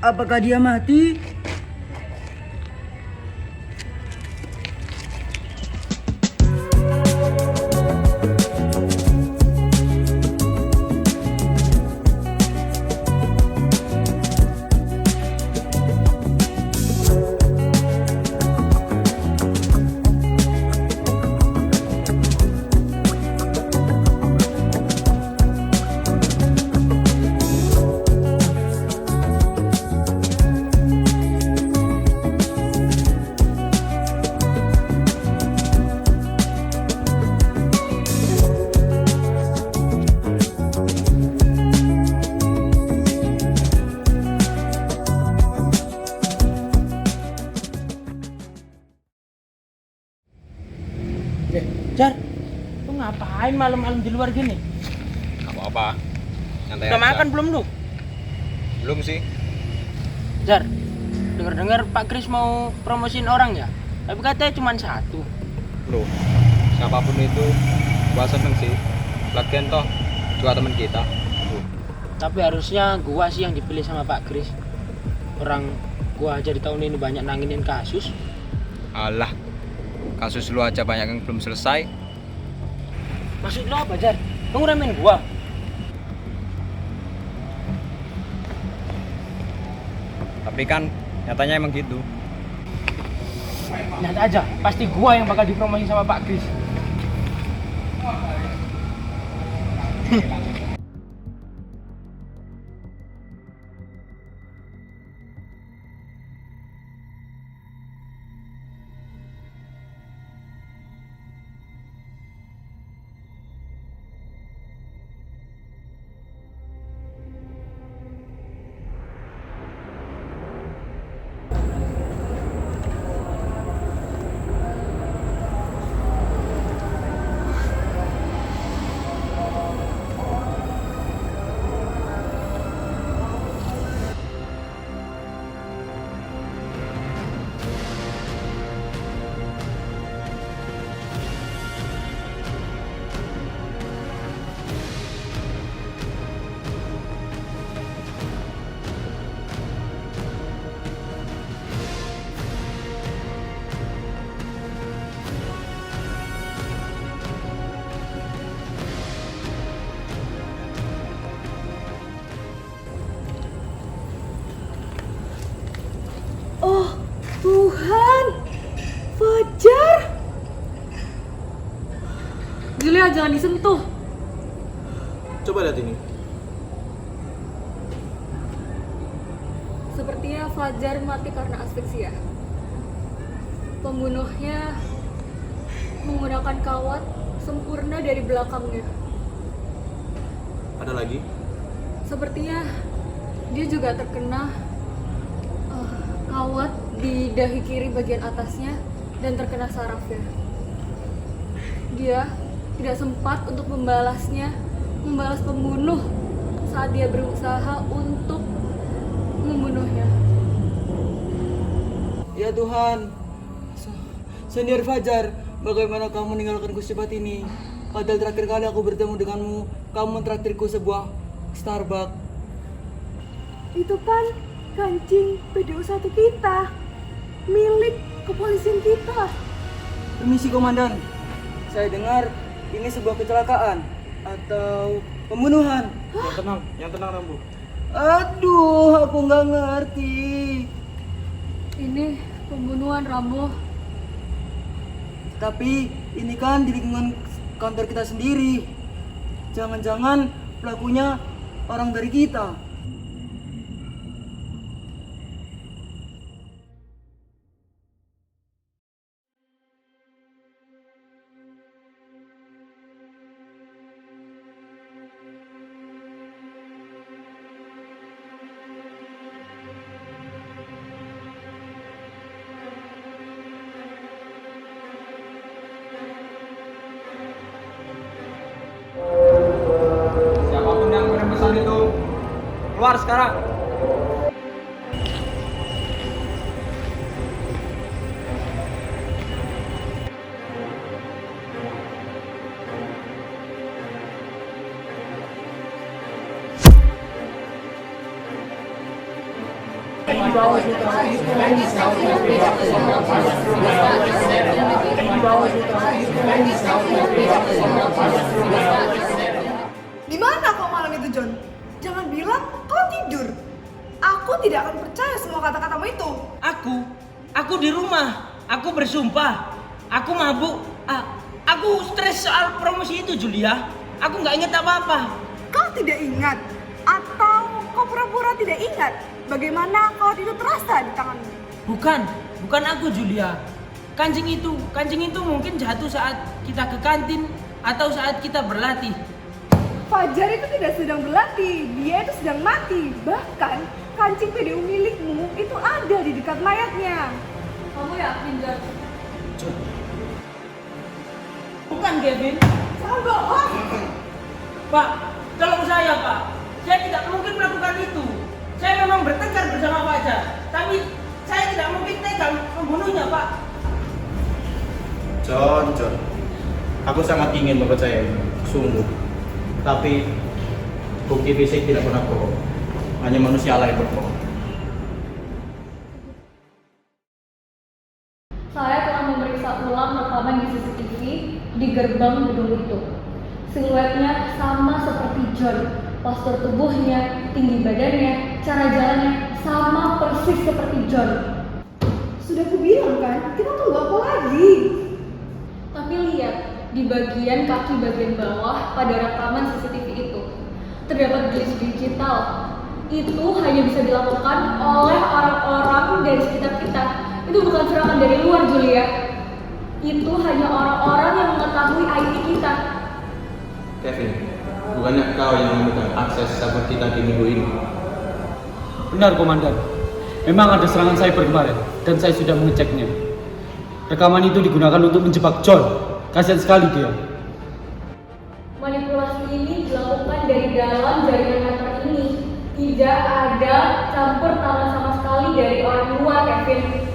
Apakah dia mati? Jar, lu ngapain malam-malam di luar gini? Gak apa-apa, nyantai Udah aja. makan belum lu? Belum sih. Jar, dengar-dengar Pak Kris mau promosiin orang ya? Tapi katanya cuma satu. Loh, siapapun itu gua seneng sih. Lagian toh juga teman kita. Tapi harusnya gua sih yang dipilih sama Pak Kris. Orang gua aja di tahun ini banyak nanginin kasus. Alah, kasus lu aja banyak yang belum selesai. Maksud lu apa, Jar? Lu ngeremehin gua? Tapi kan nyatanya emang gitu. Lihat aja, pasti gua yang bakal dipromosi sama Pak Kris. Oh Tuhan, Fajar. Julia, jangan disentuh. Coba lihat ini. Sepertinya Fajar mati karena asfiksia. Pembunuhnya menggunakan kawat sempurna dari belakangnya. Ada lagi? Sepertinya dia juga terkena kawat di dahi kiri bagian atasnya dan terkena sarafnya. Dia tidak sempat untuk membalas pembunuh saat dia berusaha untuk membunuhnya. Ya Tuhan, Senior Fajar, bagaimana kamu meninggalkanku secepat ini? Padahal terakhir kali aku bertemu denganmu, kamu mentraktirku sebuah Starbucks. Itu kan kancing PDU 1 kita, milik kepolisian kita. Permisi Komandan, saya dengar ini sebuah kecelakaan atau pembunuhan. Yang tenang Rambo. Aduh, aku nggak ngerti. Ini pembunuhan, Rambo. Tapi ini kan di lingkungan kantor kita sendiri. Jangan-jangan pelakunya orang dari kita. Siapapun yang kirim pesan itu keluar sekarang. Di mana kau malam itu, John? Jangan bilang kau tidur. Aku tidak akan percaya semua kata-katamu itu. Aku di rumah. Aku bersumpah. Aku mabuk. Aku stres soal promosi itu, Julia. Aku nggak ingat apa-apa. Kau tidak ingat? Atau kau pura-pura tidak ingat bagaimana kau itu terasa di tanganmu? Bukan aku, Julia. Kancing itu mungkin jatuh saat kita ke kantin atau saat kita berlatih. Fajar itu tidak sedang berlatih, dia itu sedang mati. Bahkan kancing PDU milikmu itu ada di dekat mayatnya. Kamu yakin, John? Bukan, Kevin. Jangan bohong. Pak, tolong saya, Pak. Saya tidak mungkin melakukan itu. Saya memang bertengkar bersama Fajar, tapi saya tidak mungkin tega membunuhnya, Pak. John. Aku sangat ingin mempercayai, sungguh. Tapi bukti fisik tidak pernah bohong. Hanya manusia lah yang berbohong. Saya telah memeriksa ulang rekaman di CCTV di gerbang gedung itu. Siluetnya sama seperti John. Postur tubuhnya, tinggi badannya, cara jalannya sama persis seperti John. Sudah kubilang kan, kita tunggu apa lagi? Tapi lihat, di bagian kaki bagian bawah pada rekaman CCTV itu terdapat glitch digital. Itu hanya bisa dilakukan oleh orang-orang dari sekitar kita. Itu bukan serangan dari luar, Julia. Itu hanya orang-orang yang mengetahui IP kita. Kevin, bukannya kau yang memegang akses server kita di minggu ini? Benar, Komandan. Memang ada serangan cyber kemarin, dan saya sudah mengeceknya. Rekaman itu digunakan untuk menjebak John. Kasihan sekali dia. Manipulasi ini dilakukan dari dalam jaringan hacker ini. Tidak ada campur tangan sama sekali dari orang luar, Kevin.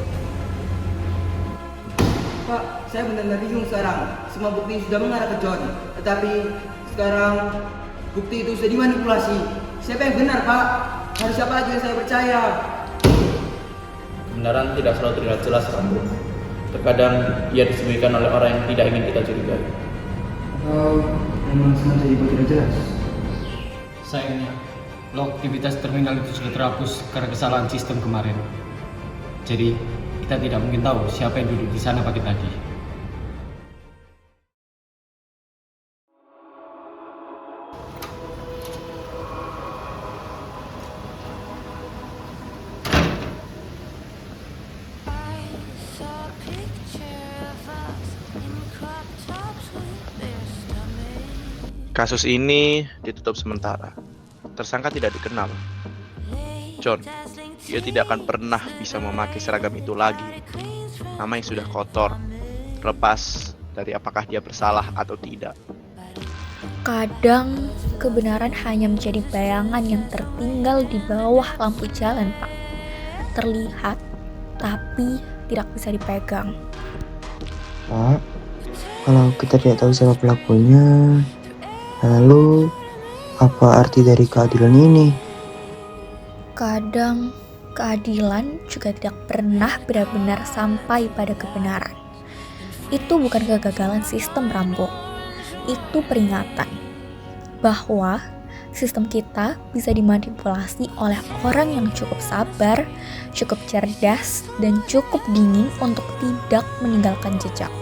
Pak, saya benar-benar bingung sekarang. Semua bukti sudah mengarah ke John, tetapi sekarang bukti itu sudah dimanipulasi. Siapa yang benar, Pak? Harus siapa lagi yang saya percaya? Kebenaran tidak selalu terlihat jelas, Rambo. Terkadang ia disembunyikan oleh orang yang tidak ingin kita curigai. Atau memang sengaja dibuat tidak jelas? Sayangnya, log aktivitas terminal itu sudah terhapus karena kesalahan sistem kemarin. Jadi, kita tidak mungkin tahu siapa yang duduk di sana pagi tadi. Kasus ini ditutup sementara. Tersangka tidak dikenal. John, dia tidak akan pernah bisa memakai seragam itu lagi. Nama yang sudah kotor, terlepas dari apakah dia bersalah atau tidak. Kadang kebenaran hanya menjadi bayangan yang tertinggal di bawah lampu jalan, Pak. Terlihat, tapi tidak bisa dipegang. Pak, kalau kita tidak tahu siapa pelakunya, lalu apa arti dari keadilan ini? Kadang keadilan juga tidak pernah benar-benar sampai pada kebenaran. Itu bukan kegagalan sistem, Rambo. Itu peringatan bahwa sistem kita bisa dimanipulasi oleh orang yang cukup sabar, cukup cerdas, dan cukup dingin untuk tidak meninggalkan jejak.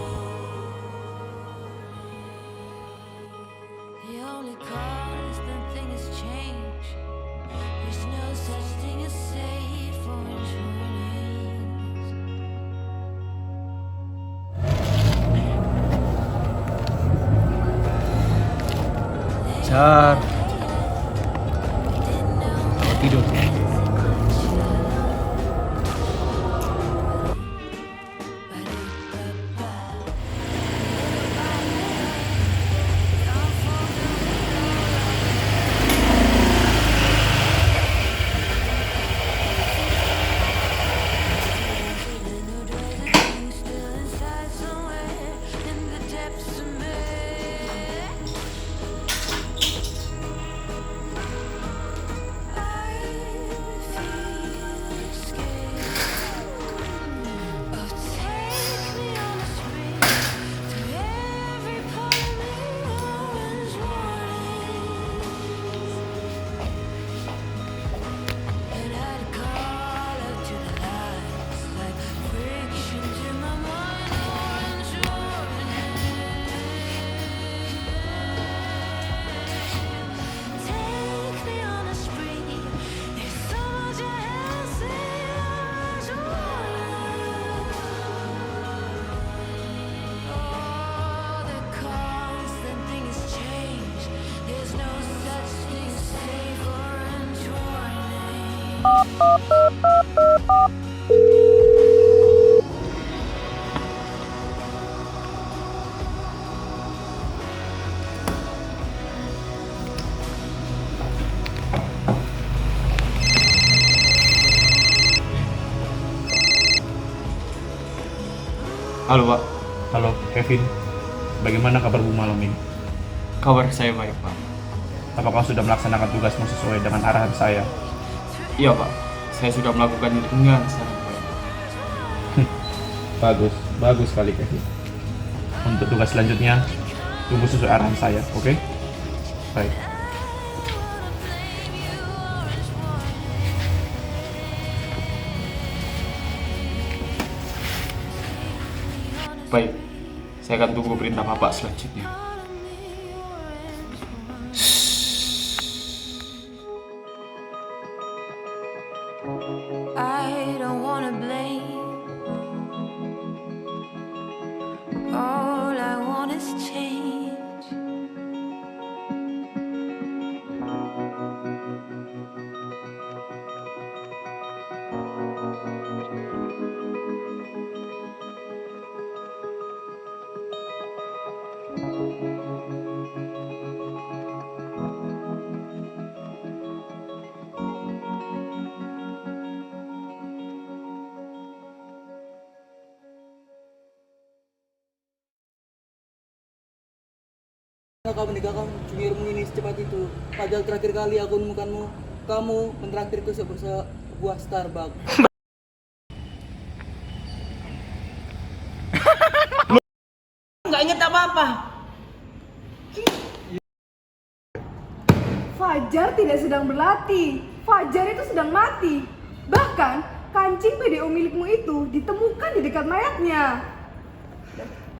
Jar, selamat tidur. Halo Pak, Halo, Kevin. Bagaimana kabarmu malam ini? kabar saya baik Pak. Apakah sudah melaksanakan tugasmu sesuai dengan arahan saya? Iya Pak, saya sudah melakukannya dengan sangat baik. Bagus, bagus sekali Kevin. Untuk tugas selanjutnya, tunggu sesuai arahan saya, oke? Baik. Baik, saya akan tunggu perintah Bapak selanjutnya. I don't wanna blame. All I want is change. Kamu nikahkan cungirmu ini secepat itu. Padahal terakhir kali aku menemukanmu, kamu mentraktirku sebuah Starbucks. Nggak inget apa-apa. Fajar tidak sedang berlatih. Fajar itu sedang mati. Bahkan kancing PDO milikmu itu ditemukan di dekat mayatnya.